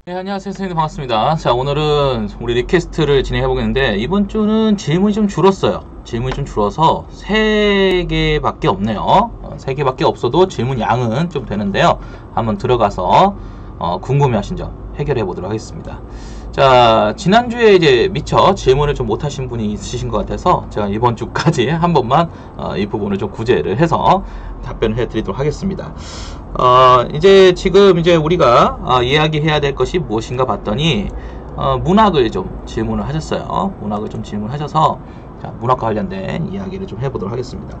네, 안녕하세요. 선생님 반갑습니다. 자, 오늘은 우리 리퀘스트를 진행해 보겠는데, 이번 주는 질문이 좀 줄었어요. 질문이 좀 줄어서 3개밖에 없네요. 3개밖에 없어도 질문 양은 좀 되는데요. 한번 들어가서 궁금해 하신 점 해결해 보도록 하겠습니다. 자, 지난주에 이제 미처 질문을 좀 못하신 분이 있으신 것 같아서 제가 이번 주까지 한 번만 이 부분을 좀 구제를 해서 답변을 해 드리도록 하겠습니다. 이제 지금 이제 우리가 이야기해야 될 것이 무엇인가 봤더니 문학을 좀 질문을 하셨어요. 문학을 좀 질문하셔서 자, 문학과 관련된 이야기를 좀 해보도록 하겠습니다.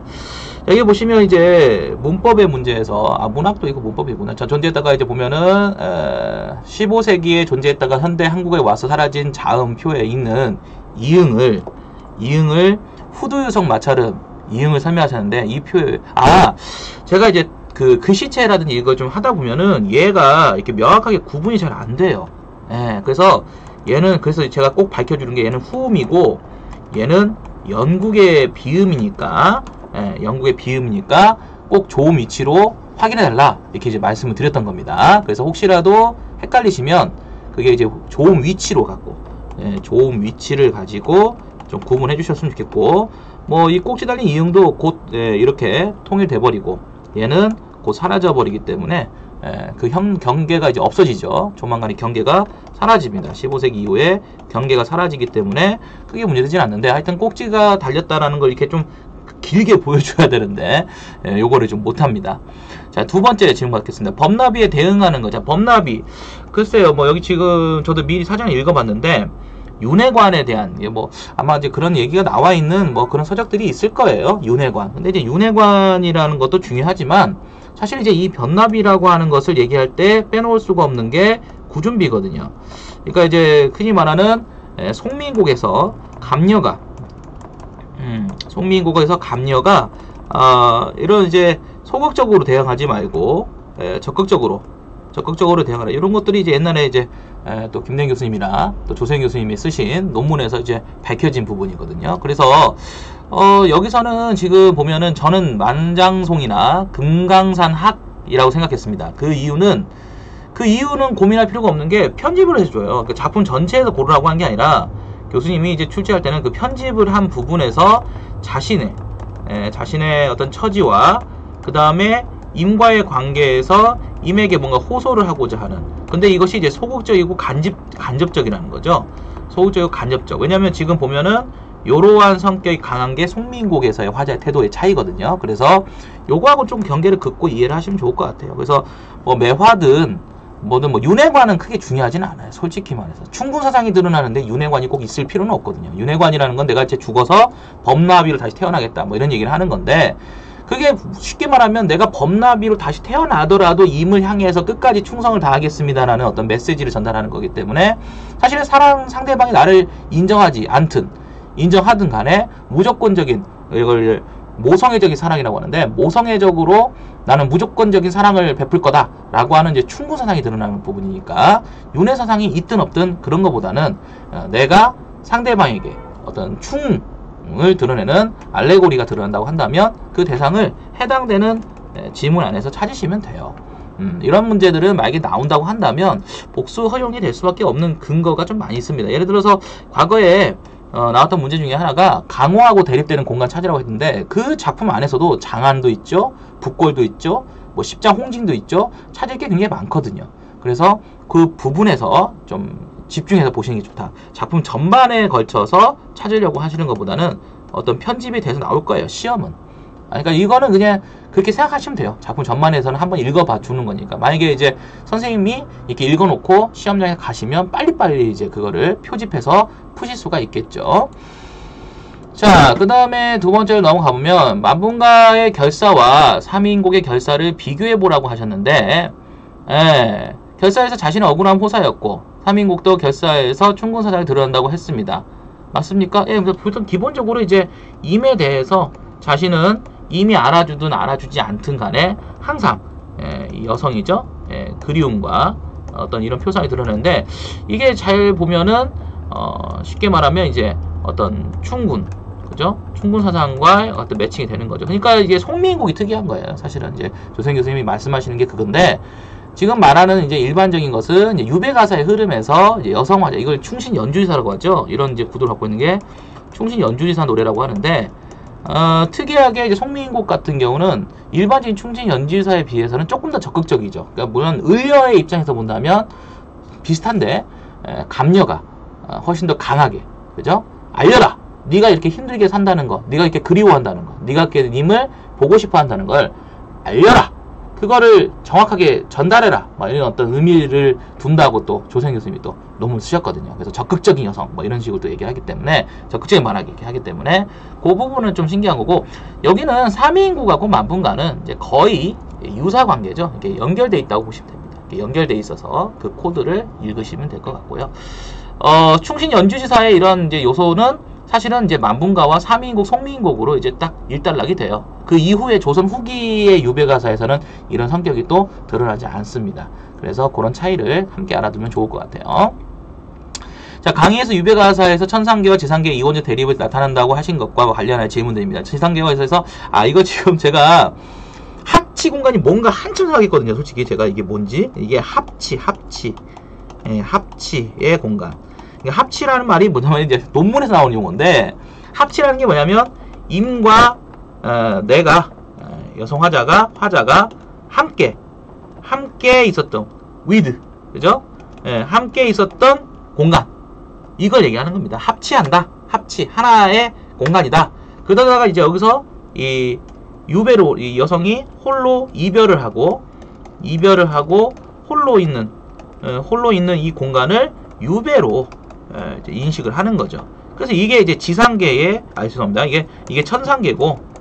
여기 보시면 이제 문법의 문제에서 문학도 이거 문법이구나. 자, 존재했다가 이제 보면은 15세기에 존재했다가 현대 한국에 와서 사라진 자음표에 있는 이응을 후두유성 마찰음 이응을 설명하셨는데 이 표에 제가 이제 그 글씨체라든지 이걸 좀 하다 보면은 얘가 이렇게 명확하게 구분이 잘 안 돼요. 예, 그래서 그래서 제가 꼭 밝혀주는 게 얘는 후음이고 얘는 영국의 비음이니까, 영국의 비음이니까 꼭 좋은 위치로 확인해달라 이렇게 이제 말씀을 드렸던 겁니다. 그래서 혹시라도 헷갈리시면 그게 이제 좋은 위치로 갖고, 좋은 위치를 가지고 좀 구분해 주셨으면 좋겠고, 뭐 이 꼭지 달린 이응도 곧 이렇게 통일돼 버리고 얘는 곧 사라져 버리기 때문에 그 경계가 이제 없어지죠. 조만간에 경계가 사라집니다. 15세기 이후에 경계가 사라지기 때문에 크게 문제되진 않는데 하여튼 꼭지가 달렸다라는 걸 이렇게 좀 길게 보여줘야 되는데 요거를 좀 못합니다. 자, 두 번째 질문 받겠습니다. 범나비에 대응하는 거. 자, 범나비 글쎄요, 뭐 여기 지금 저도 미리 사전에 읽어봤는데 윤회관에 대한 뭐 아마 이제 그런 얘기가 나와 있는 뭐 그런 서적들이 있을 거예요. 윤회관. 근데 이제 윤회관이라는 것도 중요하지만 사실 이제 이 변납이라고 하는 것을 얘기할 때 빼놓을 수가 없는 게 구준비거든요. 그러니까 이제 흔히 말하는 송민곡에서 감녀가 이런 이제 소극적으로 대응하지 말고 적극적으로 대응하라. 이런 것들이 이제 옛날에 이제 또 김대현 교수님이나 또 조세현 교수님이 쓰신 논문에서 이제 밝혀진 부분이거든요. 그래서 여기서는 지금 보면은 저는 만장송이나 금강산학이라고 생각했습니다. 그 이유는 고민할 필요가 없는 게 편집을 해줘요. 그 작품 전체에서 고르라고 한 게 아니라 교수님이 이제 출제할 때는 그 편집을 한 부분에서 자신의 어떤 처지와 그 다음에 임과의 관계에서 임에게 뭔가 호소를 하고자 하는. 근데 이것이 이제 소극적이고 간접적이라는 거죠. 소극적이고 간접적. 왜냐면 지금 보면은 요러한 성격이 강한 게 송민곡에서의 화자의 태도의 차이거든요. 그래서 요거하고 좀 경계를 긋고 이해를 하시면 좋을 것 같아요. 그래서 뭐 매화든 뭐든 뭐 윤회관은 크게 중요하지는 않아요. 솔직히 말해서 충분사상이 드러나는데 윤회관이 꼭 있을 필요는 없거든요. 윤회관이라는 건 내가 이제 죽어서 범나비로 다시 태어나겠다 뭐 이런 얘기를 하는 건데, 그게 쉽게 말하면 내가 범나비로 다시 태어나더라도 임을 향해서 끝까지 충성을 다하겠습니다라는 어떤 메시지를 전달하는 거기 때문에 사실은 상대방이 나를 인정하지 않든 인정하든 간에 무조건적인, 이걸 모성애적인 사랑이라고 하는데, 모성애적으로 나는 무조건적인 사랑을 베풀 거다 라고 하는 이제 충고사상이 드러나는 부분이니까 윤회사상이 있든 없든 그런 것보다는 내가 상대방에게 어떤 충을 드러내는 알레고리가 드러난다고 한다면 그 대상을 해당되는 지문 안에서 찾으시면 돼요. 이런 문제들은 만약에 나온다고 한다면 복수 허용이 될 수밖에 없는 근거가 좀 많이 있습니다. 예를 들어서 과거에 나왔던 문제 중에 하나가 강호하고 대립되는 공간 찾으라고 했는데, 그 작품 안에서도 장안도 있죠, 북골도 있죠, 뭐 십장 홍진도 있죠. 찾을 게 굉장히 많거든요. 그래서 그 부분에서 좀 집중해서 보시는 게 좋다. 작품 전반에 걸쳐서 찾으려고 하시는 것보다는 어떤 편집이 돼서 나올 거예요, 시험은. 그러니까 이거는 그냥 그렇게 생각하시면 돼요. 작품 전반에서는 한번 읽어봐 주는 거니까. 만약에 이제 선생님이 이렇게 읽어놓고 시험장에 가시면 빨리빨리 이제 그거를 표집해서 푸실 수가 있겠죠. 자, 그 다음에 두 번째로 넘어가보면 만분가의 결사와 삼인곡의 결사를 비교해보라고 하셨는데, 결사에서 자신은 억울한 호사였고 삼인곡도 결사에서 충분사상이 드러난다고 했습니다. 맞습니까? 보통 기본적으로 이제 임에 대해서 자신은 이미 알아주든 알아주지 않든 간에 항상 이 여성이죠, 그리움과 어떤 이런 표상이 드러나는데, 이게 잘 보면은 쉽게 말하면 이제 어떤 충군, 그죠? 충군 사상과 어떤 매칭이 되는 거죠. 그러니까 이게 송민곡이 특이한 거예요. 사실은 이제 조선 교수님이 말씀하시는 게 그건데, 지금 말하는 이제 일반적인 것은 이제 유배가사의 흐름에서 이제 여성 화자, 이걸 충신 연주지사라고 하죠. 이런 이제 구도를 갖고 있는 게 충신 연주지사 노래라고 하는데, 특이하게 이제 송미인곡 같은 경우는 일반적인 충신 연주지사에 비해서는 조금 더 적극적이죠. 그러니까 물론 의녀의 입장에서 본다면 비슷한데, 감녀가 훨씬 더 강하게, 그죠? 알려라! 네가 이렇게 힘들게 산다는 거, 네가 이렇게 그리워한다는 거, 네가 이렇게 님을 보고 싶어 한다는 걸 알려라! 그거를 정확하게 전달해라! 뭐 이런 어떤 의미를 둔다고 또 조성 교수님이 또 논문을 쓰셨거든요. 그래서 적극적인 여성, 뭐 이런 식으로 또 얘기하기 때문에, 적극적인 말하기 이렇게 하기 때문에, 그 부분은 좀 신기한 거고, 여기는 3인국하고 만분가는 이제 거의 유사 관계죠. 이렇게 연결되어 있다고 보시면 됩니다. 이렇게 연결되어 있어서 그 코드를 읽으시면 될 것 같고요. 충신 연주지사의 이런 이제 요소는 사실은 이제 만분가와 3인국, 송미인국으로 이제 딱 일단락이 돼요. 그 이후에 조선 후기의 유배가사에서는 이런 성격이 또 드러나지 않습니다. 그래서 그런 차이를 함께 알아두면 좋을 것 같아요. 자, 강의에서 유배가사에서 천상계와 지상계의 이원적 대립을 나타난다고 하신 것과 관련한 질문들입니다. 지상계와 있어서, 이거 지금 제가 합치 공간이 뭔가 한참 생각했거든요. 솔직히 제가 이게 뭔지. 이게 합치의 공간. 합치라는 말이 뭐냐면 이제 논문에서 나오는 용어인데, 합치라는 게 뭐냐면 임과 내가 여성 화자가 함께 있었던 with, 그죠? 함께 있었던 공간, 이걸 얘기하는 겁니다. 합치한다. 합치 하나의 공간이다. 그러다가 이제 여기서 이 유배로 이 여성이 홀로 이별을 하고 홀로 있는 이 공간을 유배로 이제 인식을 하는 거죠. 그래서 이게 이제 지상계의, 죄송합니다. 이게 천상계고,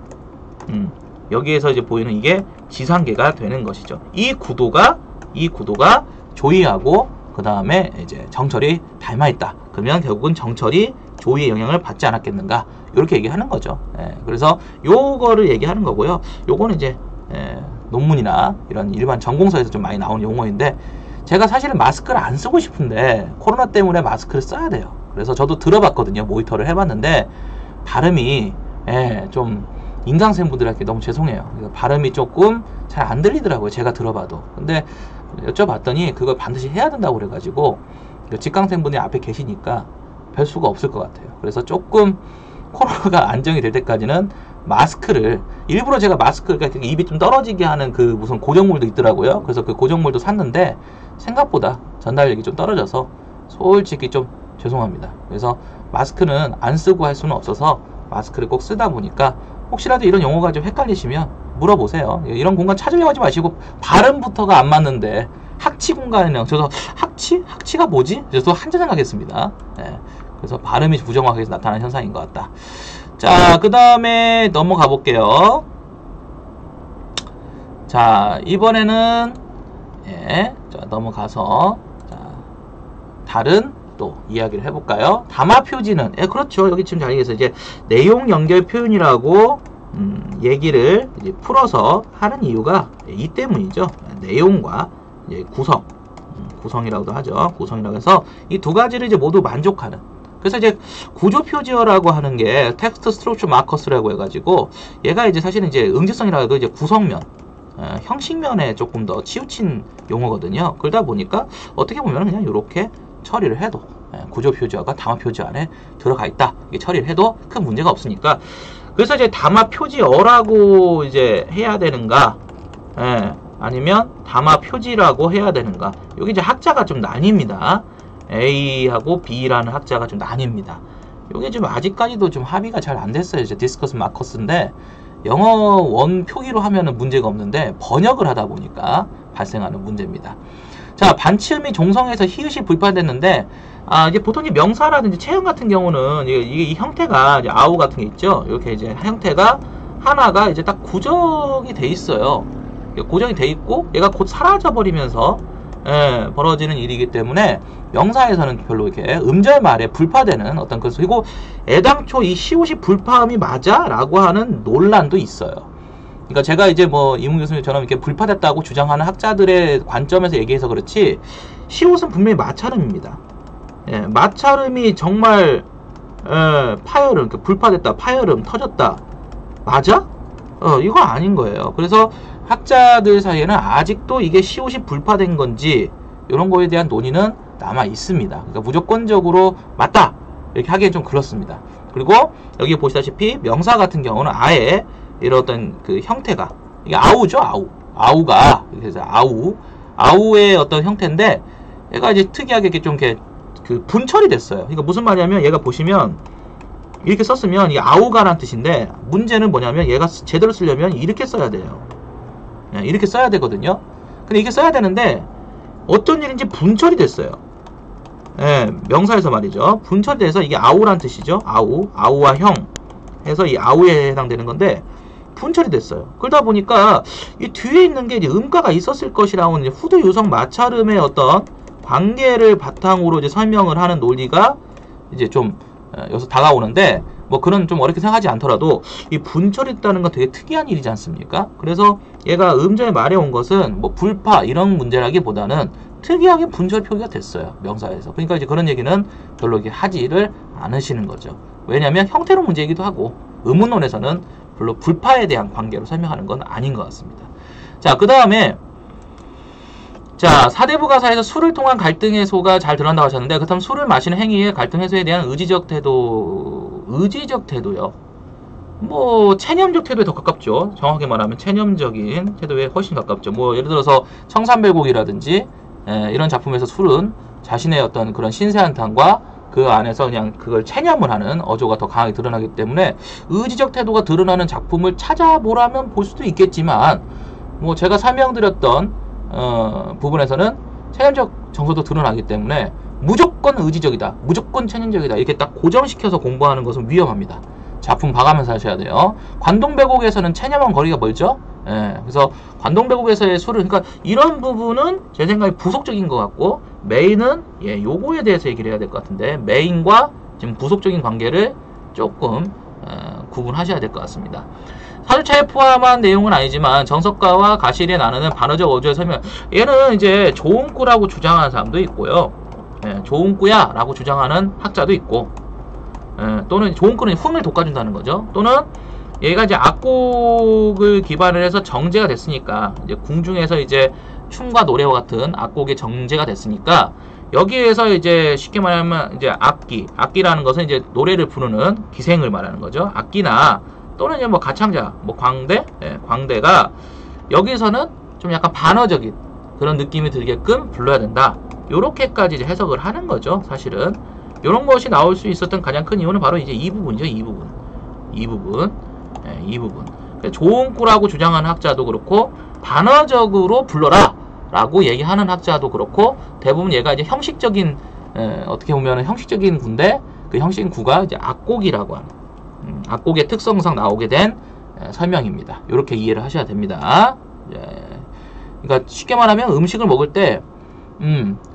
여기에서 이제 보이는 이게 지상계가 되는 것이죠. 이 구도가 조이하고, 그 다음에 이제 정철이 닮아있다. 그러면 결국은 정철이 조이의 영향을 받지 않았겠는가. 이렇게 얘기하는 거죠. 그래서 요거를 얘기하는 거고요. 요거는 이제, 논문이나 이런 일반 전공서에서 좀 많이 나오는 용어인데, 제가 사실은 마스크를 안 쓰고 싶은데 코로나 때문에 마스크를 써야 돼요. 그래서 저도 들어봤거든요. 모니터를 해봤는데 발음이 좀 인강생분들한테 너무 죄송해요. 발음이 조금 잘 안 들리더라고요. 제가 들어봐도. 근데 여쭤봤더니 그걸 반드시 해야 된다고 그래가지고 직강생분이 앞에 계시니까 별 수가 없을 것 같아요. 그래서 조금 코로나가 안정이 될 때까지는 마스크를 일부러 제가 그러니까 입이 좀 떨어지게 하는 그 무슨 고정물도 있더라고요. 그래서 그 고정물도 샀는데 생각보다 전달력이 좀 떨어져서 솔직히 좀 죄송합니다. 그래서 마스크는 안 쓰고 할 수는 없어서 마스크를 꼭 쓰다 보니까 혹시라도 이런 용어가 좀 헷갈리시면 물어보세요. 이런 공간 찾으려고 하지 마시고 발음부터가 안 맞는데 학치 공간이네요. 그래서 학치가 뭐지? 그래서 한자 생각했습니다. 그래서 발음이 부정확하게 나타나는 현상인 것 같다. 자, 그 다음에 넘어가 볼게요. 자, 이번에는 자, 넘어가서 다른 또 이야기를 해볼까요? 담화 표지는 그렇죠. 여기 지금 자리에서 이제 내용 연결 표현이라고 얘기를 이제 풀어서 하는 이유가 이 때문이죠. 내용과 이제 구성이라고도 하죠. 구성이라고 해서 이 두 가지를 이제 모두 만족하는. 그래서 이제 구조 표지어라고 하는 게 텍스트 스트럭처 마커스라고 해가지고 얘가 이제 사실은 이제 응집성이라고 해도 이제 구성면, 형식면에 조금 더 치우친 용어거든요. 그러다 보니까 어떻게 보면 그냥 이렇게 처리를 해도 구조 표지어가 담화 표지어 안에 들어가 있다. 이게 처리를 해도 큰 문제가 없으니까. 그래서 이제 담화 표지어라고 이제 해야 되는가, 아니면 담화 표지라고 해야 되는가. 여기 이제 학자가 좀 나뉩니다. A하고 B라는 학자가 좀 나뉩니다. 이게 좀 아직까지도 좀 합의가 잘 안 됐어요. 이제 디스커스 마커스인데 영어 원 표기로 하면은 문제가 없는데 번역을 하다 보니까 발생하는 문제입니다. 자, 반치음이 종성에서 히읗이 불판됐는데 이제 보통 이제 명사라든지 체형 같은 경우는 이 형태가 이제 아우 같은 게 있죠. 이렇게 이제 형태가 하나가 이제 딱 고정이 돼 있어요. 고정이 돼 있고 얘가 곧 사라져 버리면서 벌어지는 일이기 때문에 명사에서는 별로 이렇게 음절 말에 불파되는 어떤 그리고 애당초 이 시옷이 불파음이 맞아? 라고 하는 논란도 있어요. 그러니까 제가 이제 뭐 이문 교수님처럼 이렇게 불파됐다고 주장하는 학자들의 관점에서 얘기해서 그렇지 시옷은 분명히 마찰음입니다. 마찰음이 정말 파열음, 불파됐다, 파열음, 터졌다 맞아? 이거 아닌 거예요. 그래서 학자들 사이에는 아직도 이게 시옷이 불파된 건지 이런 거에 대한 논의는 남아 있습니다. 그러니까 무조건적으로 맞다 이렇게 하기엔 좀 그렇습니다. 그리고 여기 보시다시피 명사 같은 경우는 아예 이런 어떤 그 형태가 이게 아우죠. 아우가 그래서 아우의 어떤 형태인데 얘가 이제 특이하게 이렇게 좀 이렇게 그 분철이 됐어요. 그러니까 무슨 말이냐면 얘가 보시면 이렇게 썼으면 이게 아우가라는 뜻인데 문제는 뭐냐면 얘가 제대로 쓰려면 이렇게 써야 돼요. 이렇게 써야 되거든요. 근데 이렇게 써야 되는데 어떤 일인지 분철이 됐어요. 명사에서 말이죠. 분철이 돼서 이게 아우란 뜻이죠. 아우와 형 해서 이 아우에 해당되는 건데 분철이 됐어요. 그러다 보니까 이 뒤에 있는 게 이제 음가가 있었을 것이라는 후두 유성 마찰음의 어떤 관계를 바탕으로 이제 설명을 하는 논리가 이제 좀 여기서 다가오는데 뭐 그런 좀 어렵게 생각하지 않더라도 이 분철이 있다는 건 되게 특이한 일이지 않습니까? 그래서 얘가 음절에 말해 온 것은 뭐 불파 이런 문제라기보다는 특이하게 분철 표기가 됐어요. 명사에서. 그러니까 이제 그런 얘기는 별로 이렇게 하지를 않으시는 거죠. 왜냐하면 형태로 문제이기도 하고 의문론에서는 별로 불파에 대한 관계로 설명하는 건 아닌 것 같습니다. 자, 그 다음에 자, 사대부 가사에서 술을 통한 갈등 해소가 잘 드러난다고 하셨는데 그렇다면 술을 마시는 행위의 갈등 해소에 대한 의지적 태도요. 뭐 체념적 태도에 더 가깝죠. 정확하게 말하면 체념적인 태도에 훨씬 가깝죠. 뭐 예를 들어서 청산별곡이라든지 이런 작품에서 술은 자신의 어떤 그런 신세한탄과 그 안에서 그냥 그걸 체념을 하는 어조가 더 강하게 드러나기 때문에 의지적 태도가 드러나는 작품을 찾아보라면 볼 수도 있겠지만 뭐 제가 설명드렸던 부분에서는 체념적 정서도 드러나기 때문에 무조건 의지적이다, 무조건 체념적이다 이렇게 딱 고정시켜서 공부하는 것은 위험합니다. 작품 봐가면서 하셔야 돼요. 관동배곡에서는 체념한 거리가 멀죠. 그래서 관동배곡에서의 술은 그러니까 이런 부분은 제 생각에 부속적인 것 같고 메인은 요거에 대해서 얘기를 해야 될 것 같은데 메인과 지금 부속적인 관계를 조금 구분하셔야 될 것 같습니다. 사주차에 포함한 내용은 아니지만 정석가와 가실이 나누는 반어적 어조의 설명 얘는 이제 좋은 꾸라고 주장하는 사람도 있고요. 좋은 꾸야 라고 주장하는 학자도 있고 또는 좋은 꾸는 흥을 돋궈준다는 거죠. 또는 얘가 이제 악곡을 기반을 해서 정제가 됐으니까 이제 궁중에서 이제 춤과 노래와 같은 악곡의 정제가 됐으니까 여기에서 이제 쉽게 말하면 이제 악기라는 것은 이제 노래를 부르는 기생을 말하는 거죠. 악기나 또는 이제 뭐 가창자, 뭐 광대가 여기서는 좀 약간 반어적인 그런 느낌이 들게끔 불러야 된다. 요렇게까지 이제 해석을 하는 거죠. 사실은 요런 것이 나올 수 있었던 가장 큰 이유는 바로 이제 이 부분이죠. 이 부분. 좋은 꾸라고 주장하는 학자도 그렇고 반어적으로 불러라 라고 얘기하는 학자도 그렇고 대부분 얘가 이제 형식적인 어떻게 보면 형식적인 구인데 그 형식적인 구가 이제 악곡이라고 하는 악곡의 특성상 나오게 된 설명입니다. 이렇게 이해를 하셔야 됩니다. 그러니까 쉽게 말하면 음식을 먹을 때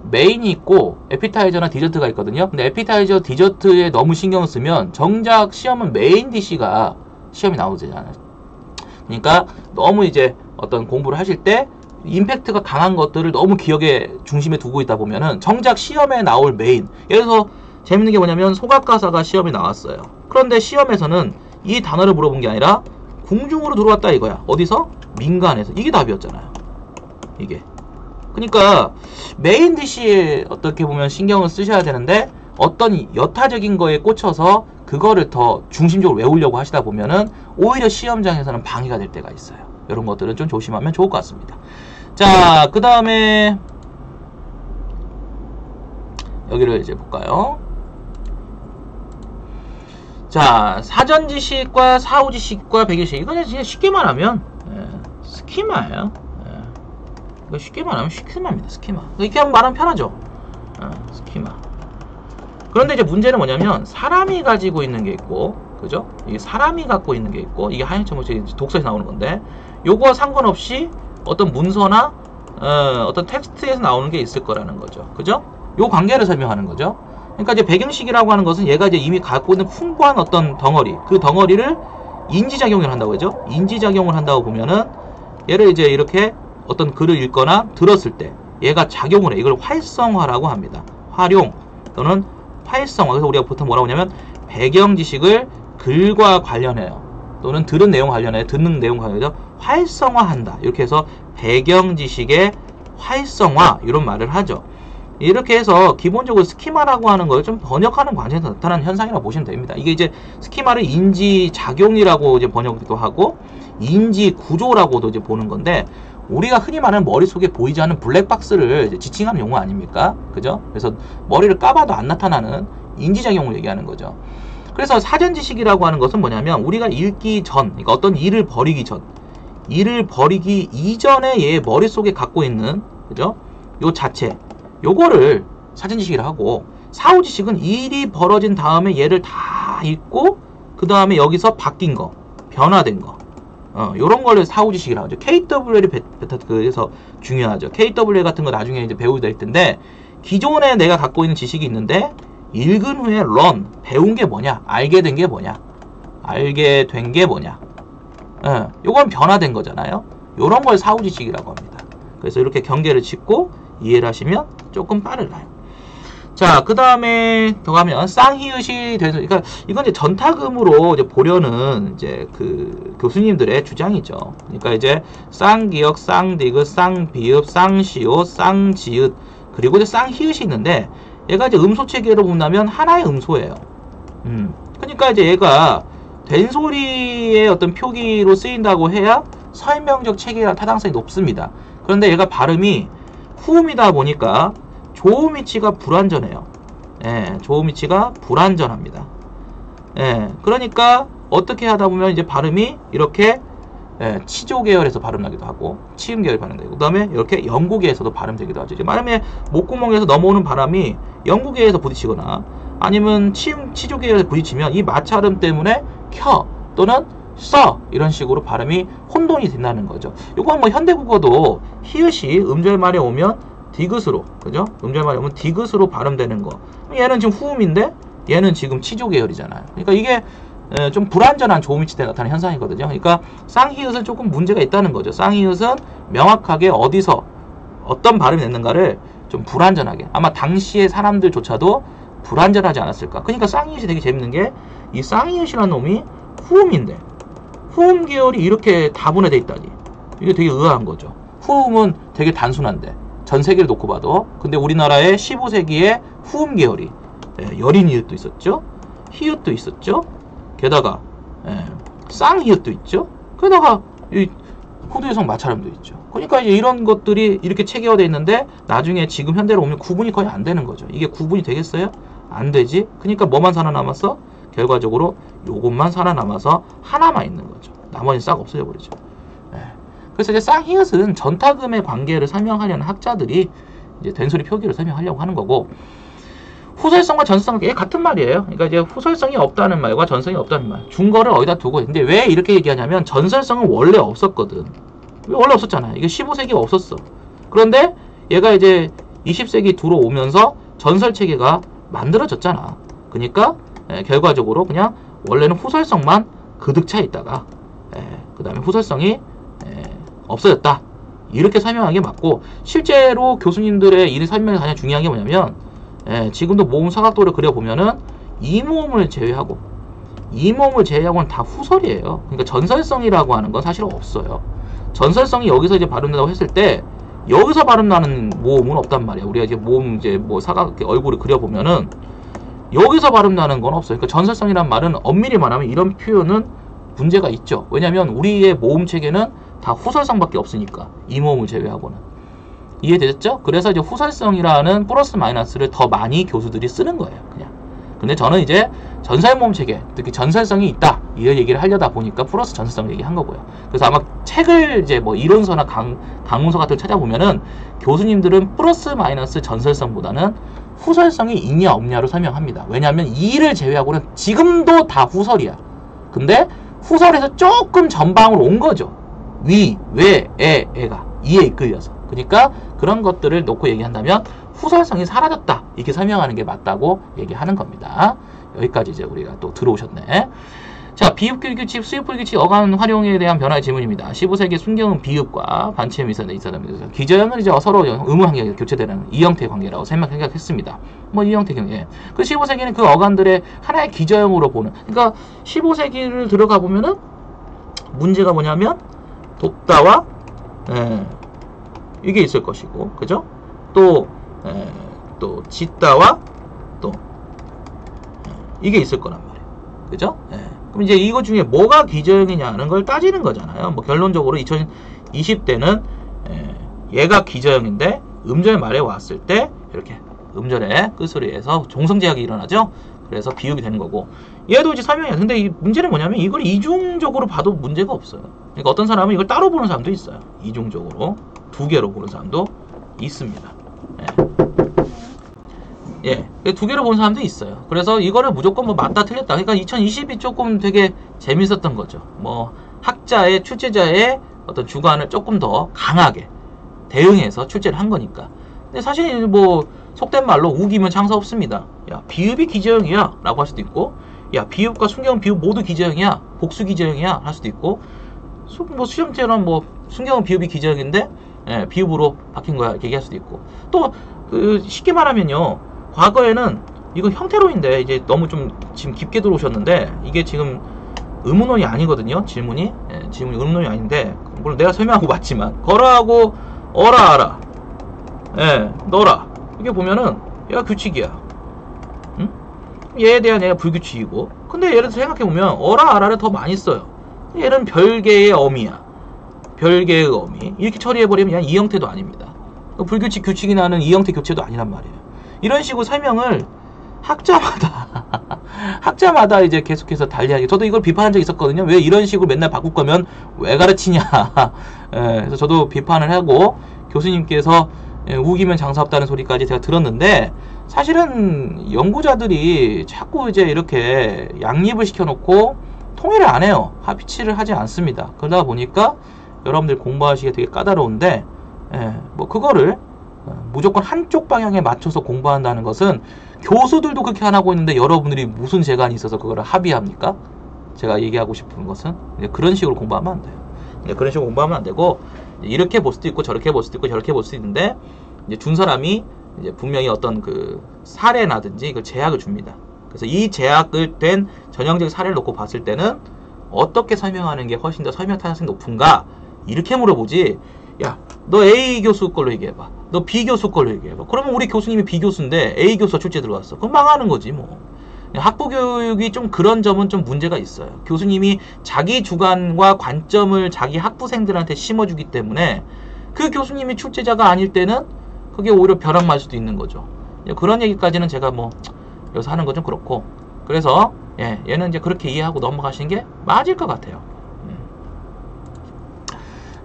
메인이 있고 에피타이저나 디저트가 있거든요. 근데 에피타이저, 디저트에 너무 신경을 쓰면 정작 시험은 메인 디시가 시험이 나오잖아요. 그러니까 너무 이제 어떤 공부를 하실 때 임팩트가 강한 것들을 너무 기억에 중심에 두고 있다 보면은 정작 시험에 나올 메인 예를 들어서 재밌는 게 뭐냐면 소각가사가 시험에 나왔어요. 그런데 시험에서는 이 단어를 물어본 게 아니라 궁중으로 들어왔다 이거야. 어디서? 민간에서. 이게 답이었잖아요. 이게. 그러니까 메인 디시에 어떻게 보면 신경을 쓰셔야 되는데 어떤 여타적인 거에 꽂혀서 그거를 더 중심적으로 외우려고 하시다 보면은 오히려 시험장에서는 방해가 될 때가 있어요. 이런 것들은 좀 조심하면 좋을 것 같습니다. 자, 그 다음에 여기를 이제 볼까요? 자, 사전지식과 사후지식과 백일식 이거는 진짜 쉽게 말하면 스키마예요. 이거 쉽게 말하면 스키마입니다. 스키마. 이렇게 하면 말하면 편하죠. 스키마. 그런데 이제 문제는 뭐냐면 사람이 가지고 있는 게 있고, 그죠? 이게 사람이 갖고 있는 게 있고, 이게 하행처럼 독서에서 나오는 건데, 요거와 상관없이 어떤 문서나 어떤 텍스트에서 나오는 게 있을 거라는 거죠. 그죠? 요 관계를 설명하는 거죠. 그러니까 이제 배경식이라고 하는 것은 얘가 이제 이미 갖고 있는 풍부한 어떤 덩어리, 그 덩어리를 인지작용을 한다고 하죠. 인지작용을 한다고 보면은 얘를 이제 이렇게 어떤 글을 읽거나 들었을 때 얘가 작용을 해. 이걸 활성화라고 합니다. 활용 또는 활성화. 그래서 우리가 보통 뭐라고 하냐면 배경 지식을 글과 관련해요. 또는 들은 내용 관련해 듣는 내용 관련해서 활성화한다. 이렇게 해서 배경 지식의 활성화 이런 말을 하죠. 이렇게 해서 기본적으로 스키마라고 하는 걸 좀 번역하는 과정에서 나타나는 현상이라고 보시면 됩니다. 이게 이제 스키마를 인지작용이라고 이제 번역도 하고 인지구조라고도 이제 보는 건데, 우리가 흔히 말하는 머릿속에 보이지 않는 블랙박스를 지칭하는 용어 아닙니까? 그죠? 그래서 머리를 까봐도 안 나타나는 인지작용을 얘기하는 거죠. 그래서 사전지식이라고 하는 것은 뭐냐면, 우리가 읽기 전, 그러니까 어떤 일을 벌이기 전, 일을 벌이기 이전에 얘 머릿속에 갖고 있는, 그죠? 요 자체, 요거를 사전지식이라고 하고, 사후지식은 일이 벌어진 다음에 얘를 다 읽고, 그 다음에 여기서 바뀐 거, 변화된 거, 요런 걸 사후지식이라고 하죠. KWL이 그래서 중요하죠. KWL 같은 거 나중에 이제 배우게 될 텐데, 기존에 내가 갖고 있는 지식이 있는데, 읽은 후에 learn, 배운 게 뭐냐, 알게 된 게 뭐냐, 알게 된 게 뭐냐, 요건 변화된 거잖아요. 요런 걸 사후지식이라고 합니다. 그래서 이렇게 경계를 짓고 이해를 하시면 조금 빠르나요. 자, 그 다음에 더 가면 쌍히읗이 돼서, 그러니까 이건 이제 전타금으로 이제 보려는 이제 그 교수님들의 주장이죠. 그러니까 이제 쌍기역, 쌍디귿, 쌍비읍, 쌍시옷, 쌍지읒, 그리고 이제 쌍히읗이 있는데, 얘가 이제 음소 체계로 본다면 하나의 음소예요. 그러니까 이제 얘가 된소리의 어떤 표기로 쓰인다고 해야 설명적 체계랑 타당성이 높습니다. 그런데 얘가 발음이 후음이다 보니까 조음위치가 불완전해요. 예, 조음위치가 불완전합니다. 예, 그러니까 어떻게 하다 보면 이제 발음이 이렇게 치조 계열에서 발음나기도 하고 치음 계열 발음되고, 그 다음에 이렇게 영구계에서도 발음되기도 하죠. 이제 말하면 목구멍에서 넘어오는 바람이 영구계에서 부딪히거나 아니면 치조 계열에서 부딪히면 이 마찰음 때문에 켜 또는 써 이런 식으로 발음이 혼돈이 된다는 거죠. 요거 뭐 현대국어도 히읗이 음절말에 오면 디귿으로, 그죠? 음절말에 오면 디귿으로 발음되는 거. 얘는 지금 후음인데 얘는 지금 치조 계열이잖아요. 그러니까 이게 좀 불완전한 조음위치 때 나타나는 현상이거든요. 그러니까 쌍히읗은 조금 문제가 있다는 거죠. 쌍히읗은 명확하게 어디서 어떤 발음이 냈는가를 좀 불완전하게, 아마 당시의 사람들조차도 불완전하지 않았을까. 그러니까 쌍히읗이 되게 재밌는 게, 이 쌍히읗이라는 놈이 후음인데 후음 계열이 이렇게 다분화되어 있다니, 이게 되게 의아한 거죠. 후음은 되게 단순한데 전 세계를 놓고 봐도. 근데 우리나라의 15세기에 후음 계열이 여린 이읒도 있었죠, 히읗도 있었죠, 게다가 쌍히읗도 있죠, 게다가 이 호두여성 마찰음도 있죠. 그러니까 이제 이런 것들이 이렇게 체계화되어 있는데 나중에 지금 현대로 오면 구분이 거의 안 되는 거죠. 이게 구분이 되겠어요? 안 되지. 그러니까 뭐만 살아남았어? 결과적으로 요것만 살아남아서 하나만 있는 거죠. 나머지는 싹 없어져 버리죠. 그래서 이제 쌍히읗은 전타금의 관계를 설명하려는 학자들이 이제 된소리 표기를 설명하려고 하는 거고, 후설성과 전설성은 같은 말이에요. 그러니까 이제 후설성이 없다는 말과 전설성이 없다는 말, 중거를 어디다 두고. 근데 왜 이렇게 얘기하냐면, 전설성은 원래 없었거든. 원래 없었잖아요. 이게 15세기가 없었어. 그런데 얘가 이제 20세기 들어오면서 전설 체계가 만들어졌잖아. 그러니까 결과적으로 그냥 원래는 후설성만 그득 차 있다가 그 다음에 후설성이 없어졌다. 이렇게 설명하는 게 맞고, 실제로 교수님들의 이 설명이 가장 중요한 게 뭐냐면, 지금도 모음 사각도를 그려보면은 이 모음을 제외하고는 다 후설이에요. 그러니까 전설성이라고 하는 건 사실 없어요. 전설성이 여기서 이제 발음된다고 했을 때 여기서 발음나는 모음은 없단 말이야. 우리가 이제 모음 이제 뭐 사각 얼굴을 그려보면은 여기서 발음나는 건 없어요. 그러니까 전설성이란 말은 엄밀히 말하면 이런 표현은 문제가 있죠. 왜냐하면 우리의 모음 체계는 다 후설성밖에 없으니까, 이 모음을 제외하고는. 이해되셨죠? 그래서 이제 후설성이라는 플러스 마이너스를 더 많이 교수들이 쓰는 거예요, 그냥. 근데 저는 이제 전설모음 체계, 특히 전설성이 있다, 이 얘기를 하려다 보니까 플러스 전설성을 얘기한 거고요. 그래서 아마 책을 이제 뭐 이론서나 강문서 같은 걸 찾아보면은 교수님들은 플러스 마이너스 전설성보다는 후설성이 있냐 없냐로 설명합니다. 왜냐하면 이를 제외하고는 지금도 다 후설이야. 근데 후설에서 조금 전방으로 온 거죠. 위, 외, 애가 이에 이끌려서. 그러니까 그런 것들을 놓고 얘기한다면 후설성이 사라졌다, 이렇게 설명하는 게 맞다고 얘기하는 겁니다. 여기까지 이제 우리가 또 들어오셨네. 자, 비읍길 규칙, 수입풀 규칙, 어간 활용에 대한 변화의 질문입니다. 15세기 순경은 비읍과 반치음이 있었는데 기저형은 이제 서로 의무 관계가 교체되는 이 형태의 관계라고 생각했습니다. 뭐 이 형태 경우에 그 15세기는 그 어간들의 하나의 기저형으로 보는. 그러니까 15세기를 들어가 보면은 문제가 뭐냐면 돕다와 이게 있을 것이고, 그죠? 또 짓다와 또 이게 있을 거란 말이에요. 그죠? 그럼 이제 이거 중에 뭐가 기저형이냐는 걸 따지는 거잖아요. 뭐 결론적으로 2020대는 얘가 기저형인데 음절 말에 왔을 때 이렇게 음절의 끝소리에서 종성제약이 일어나죠. 그래서 비읍이 되는 거고, 얘도 이제 설명이야. 근데 이 문제는 뭐냐면 이걸 이중적으로 봐도 문제가 없어요. 그러니까 어떤 사람은 이걸 따로 보는 사람도 있어요. 이중적으로 두 개로 보는 사람도 있습니다. 두 개로 보는 사람도 있어요. 그래서 이거를 무조건 뭐 맞다 틀렸다. 그러니까 2020이 조금 되게 재밌었던 거죠. 뭐 학자의 출제자의 어떤 주관을 조금 더 강하게 대응해서 출제를 한 거니까. 근데 사실 뭐 속된 말로 우기면 장사 없습니다. 야, 비읍이 기저형이야 라고 할 수도 있고, 야, 비읍과 순경 비읍 모두 기저형이야, 복수 기저형이야 할 수도 있고, 뭐 수렴제는 뭐 순경은 비읍이 기저형인데 비읍으로 바뀐 거야 이렇게 얘기할 수도 있고, 또 쉽게 말하면요, 과거에는 이거 형태론인데 이제 너무 좀 지금 깊게 들어오셨는데, 이게 지금 의문론이 아니거든요. 질문이 의문론이 아닌데, 물론 내가 설명하고 맞지만 거라하고 어라 알아, 너라, 이게 보면은 얘가 규칙이야. 응? 얘에 대한 얘가 불규칙이고, 근데 예를 들어서 생각해보면 어라 알아를 더 많이 써요. 얘는 별개의 어미야. 별개의 어미. 이렇게 처리해버리면 이 형태도 아닙니다. 불규칙 규칙이 나는 이 형태 교체도 아니란 말이에요. 이런 식으로 설명을 학자마다 이제 계속해서 달리하게, 저도 이걸 비판한 적이 있었거든요. 왜 이런 식으로 맨날 바꿀 거면 왜 가르치냐. 그래서 저도 비판을 하고, 교수님께서 우기면 장사 없다는 소리까지 제가 들었는데, 사실은 연구자들이 자꾸 이제 이렇게 양립을 시켜놓고 통일을 안 해요. 합치를 하지 않습니다. 그러다 보니까 여러분들 공부하시기에 되게 까다로운데, 뭐 그거를 무조건 한쪽 방향에 맞춰서 공부한다는 것은, 교수들도 그렇게 안 하고 있는데 여러분들이 무슨 재간이 있어서 그거를 합의합니까? 제가 얘기하고 싶은 것은 그런 식으로 공부하면 안 돼요. 그런 식으로 공부하면 안 되고, 이렇게 볼 수도 있고 저렇게 볼 수도 있고 저렇게 볼 수도 있는데, 이제 준 사람이 이제 분명히 어떤 그 사례나든지 그 제약을 줍니다. 그래서 이 제약을 된 전형적인 사례를 놓고 봤을 때는 어떻게 설명하는 게 훨씬 더 설명 타당성이 높은가, 이렇게 물어보지, 야, 너 A 교수 걸로 얘기해봐, 너 B 교수 걸로 얘기해봐. 그러면 우리 교수님이 B 교수인데 A 교수가 출제 들어왔어. 그럼 망하는 거지 뭐. 학부 교육이 좀 그런 점은 좀 문제가 있어요. 교수님이 자기 주관과 관점을 자기 학부생들한테 심어주기 때문에 그 교수님이 출제자가 아닐 때는 그게 오히려 벼락 맞을 수도 있는 거죠. 그런 얘기까지는 제가 뭐 여기서 하는 건 좀 그렇고, 그래서 얘는 이제 그렇게 이해하고 넘어가시는 게 맞을 것 같아요.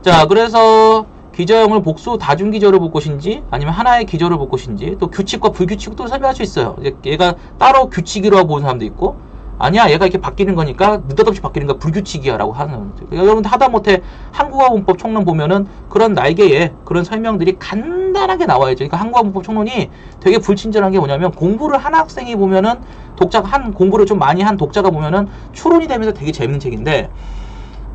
자, 그래서 기저형을 복수 다중기저로 볼 것인지 아니면 하나의 기저로 볼 것인지, 또 규칙과 불규칙도 설명할 수 있어요. 얘가 따로 규칙이라고 보는 사람도 있고, 아니야 얘가 이렇게 바뀌는 거니까 느닷없이 바뀌는 거 불규칙이야 라고 하는, 여러분 하다못해 한국어 문법 총론 보면은 그런 날개에 그런 설명들이 간단하게 나와야죠. 그러니까 한국어 문법 총론이 되게 불친절한 게 뭐냐면, 공부를 한 학생이 보면은, 공부를 좀 많이 한 독자가 보면은 추론이 되면서 되게 재밌는 책인데,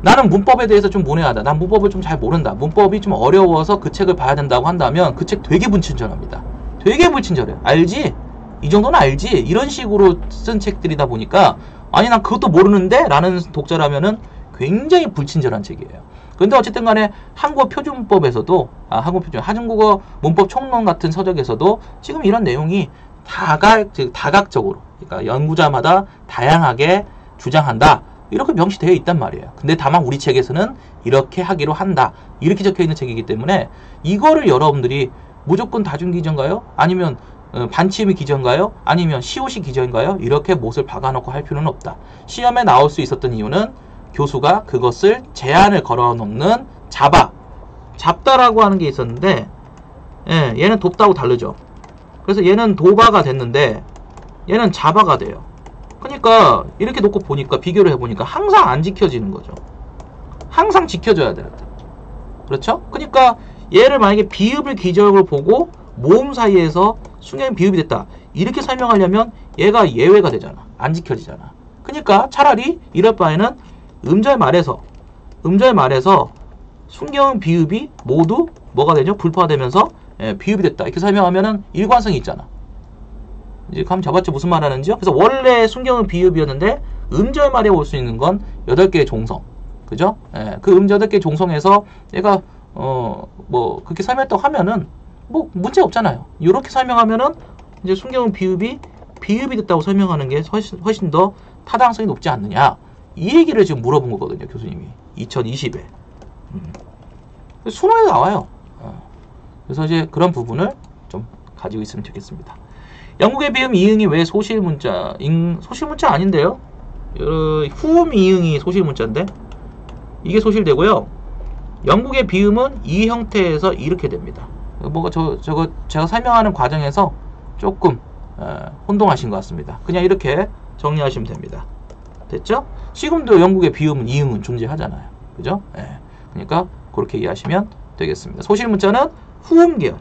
나는 문법에 대해서 좀 문외하다, 난 문법을 좀 잘 모른다, 문법이 좀 어려워서 그 책을 봐야 된다고 한다면 그 책 되게 불친절합니다. 되게 불친절해요. 알지? 이 정도는 알지? 이런 식으로 쓴 책들이다 보니까, 아니 난 그것도 모르는데? 라는 독자라면은 굉장히 불친절한 책이에요. 근데 어쨌든 간에 한국어 표준문법에서도, 한국어 문법 총론 같은 서적에서도 지금 이런 내용이 다각적으로, 그러니까 연구자마다 다양하게 주장한다, 이렇게 명시되어 있단 말이에요. 근데 다만 우리 책에서는 이렇게 하기로 한다, 이렇게 적혀 있는 책이기 때문에, 이거를 여러분들이 무조건 다중기저인가요? 아니면 반치음이 기저인가요? 아니면 시옷이 기저인가요? 이렇게 못을 박아놓고 할 필요는 없다. 시험에 나올 수 있었던 이유는 교수가 그것을 제한을 걸어놓는 잡다라고 하는 게 있었는데, 얘는 돕다고 다르죠. 그래서 얘는 도바가 됐는데 얘는 자바가 돼요. 그러니까 이렇게 놓고 보니까, 비교를 해보니까 항상 안 지켜지는 거죠. 항상 지켜줘야 된다. 그렇죠? 그러니까 얘를 만약에 비읍을 기저역으로 보고 모음 사이에서 순경이 비읍이 됐다, 이렇게 설명하려면 얘가 예외가 되잖아. 안 지켜지잖아. 그러니까 차라리 이럴 바에는 음절 말에서 순경 비읍이 모두 뭐가 되죠? 불파되면서 비읍이 됐다, 이렇게 설명하면은 일관성이 있잖아. 이제 감 잡았죠? 무슨 말 하는지요? 그래서 원래 순경은 비읍이었는데 음절 말에 올 수 있는 건 8개의 종성, 그죠? 예, 그 음자들끼리 종성해서 얘가 뭐 그렇게 설명했다고 하면은 뭐 문제 없잖아요. 이렇게 설명하면은 이제 순경은 비읍이 됐다고 설명하는 게 훨씬 더 타당성이 높지 않느냐, 이 얘기를 지금 물어본 거거든요, 교수님이 2020에. 수능에 나와요. 그래서 이제 그런 부분을 좀 가지고 있으면 좋겠습니다. 영국의 비음 이응이 왜 소실문자? 소실문자 아닌데요? 후음 이응이 소실문자인데 이게 소실되고요. 영국의 비음은 이 형태에서 이렇게 됩니다. 뭐가 저거 제가 설명하는 과정에서 조금 혼동하신 것 같습니다. 그냥 이렇게 정리하시면 됩니다. 됐죠? 지금도 영국의 비음은 이응은 존재하잖아요. 그죠? 그러니까 그렇게 이해하시면 되겠습니다. 소실문자는 후음 계열,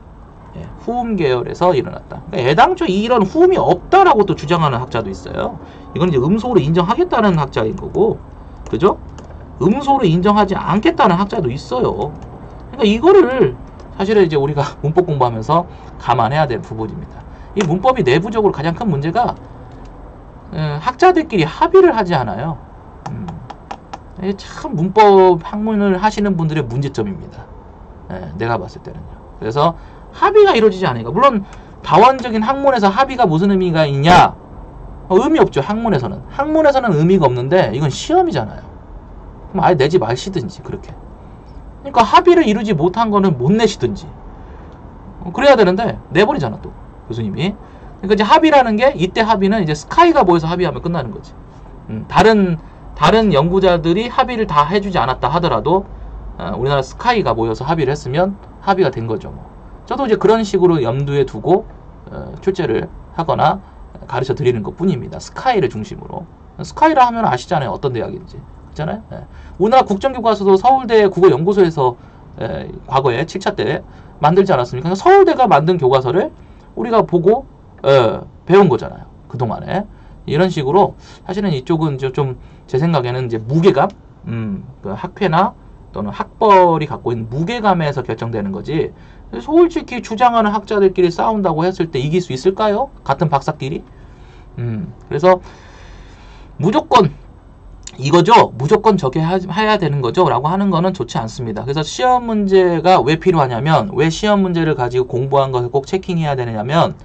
후음 계열에서 일어났다. 그러니까 애당초 이런 후음이 없다라고 또 주장하는 학자도 있어요. 이건 이제 음소로 인정하겠다는 학자인 거고, 그죠? 음소로 인정하지 않겠다는 학자도 있어요. 그러니까 이거를 사실은 이제 우리가 문법 공부하면서 감안해야 될 부분입니다. 이 문법이 내부적으로 가장 큰 문제가 학자들끼리 합의를 하지 않아요. 참 문법 학문을 하시는 분들의 문제점입니다. 내가 봤을 때는요. 그래서 합의가 이루어지지 않으니까, 물론 다원적인 학문에서 합의가 무슨 의미가 있냐? 의미 없죠. 학문에서는 의미가 없는데 이건 시험이잖아요. 그럼 아예 내지 마시든지 그렇게. 그러니까 합의를 이루지 못한 거는 못 내시든지. 그래야 되는데 내버리잖아 또 교수님이. 그러니까 이제 합의라는 게, 이때 합의는 이제 스카이가 모여서 합의하면 끝나는 거지. 다른 연구자들이 합의를 다 해주지 않았다 하더라도 우리나라 스카이가 모여서 합의를 했으면 합의가 된 거죠. 뭐. 저도 이제 그런 식으로 염두에 두고 출제를 하거나 가르쳐 드리는 것 뿐입니다. 스카이를 중심으로. 스카이라 하면 아시잖아요. 어떤 대학인지. 그렇잖아요. 우리나라 국정교과서도 서울대 국어연구소에서 과거에 7차 때 만들지 않았습니까? 그러니까 서울대가 만든 교과서를 우리가 보고 배운 거잖아요. 그동안에. 이런 식으로 사실은 이쪽은 좀 제 생각에는 이제 무게감, 그 학회나 또는 학벌이 갖고 있는 무게감에서 결정되는 거지, 솔직히 주장하는 학자들끼리 싸운다고 했을 때 이길 수 있을까요? 같은 박사끼리? 그래서 무조건 이거죠? 무조건 저게 해야 되는 거죠? 라고 하는 거는 좋지 않습니다. 그래서 시험 문제가 왜 필요하냐면, 왜 시험 문제를 가지고 공부한 것을 꼭 체킹해야 되느냐면,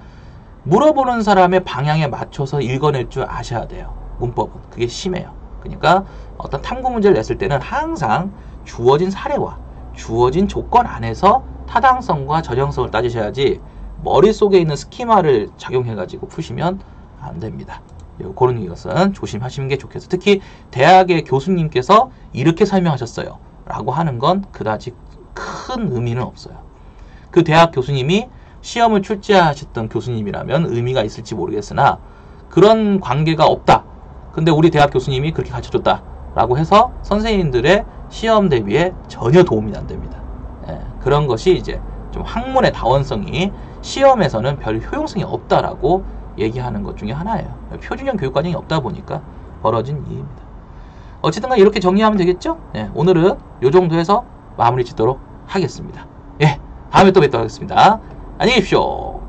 물어보는 사람의 방향에 맞춰서 읽어낼 줄 아셔야 돼요. 문법은. 그게 심해요. 그러니까 어떤 탐구 문제를 냈을 때는 항상 주어진 사례와 주어진 조건 안에서 타당성과 전형성을 따지셔야지 머릿속에 있는 스키마를 작용해가지고 푸시면 안 됩니다. 그런 것은 조심하시는 게 좋겠어요. 특히 대학의 교수님께서 이렇게 설명하셨어요 라고 하는 건 그다지 큰 의미는 없어요. 그 대학 교수님이 시험을 출제하셨던 교수님이라면 의미가 있을지 모르겠으나, 그런 관계가 없다. 근데 우리 대학 교수님이 그렇게 가르쳐줬다 라고 해서 선생님들의 시험 대비에 전혀 도움이 안 됩니다. 그런 것이 이제 좀 학문의 다원성이 시험에서는 별 효용성이 없다라고 얘기하는 것 중에 하나예요. 표준형 교육과정이 없다 보니까 벌어진 일입니다. 어쨌든 이렇게 정리하면 되겠죠? 오늘은 이 정도 해서 마무리 짓도록 하겠습니다. 다음에 또 뵙도록 하겠습니다. 안녕히 계십시오.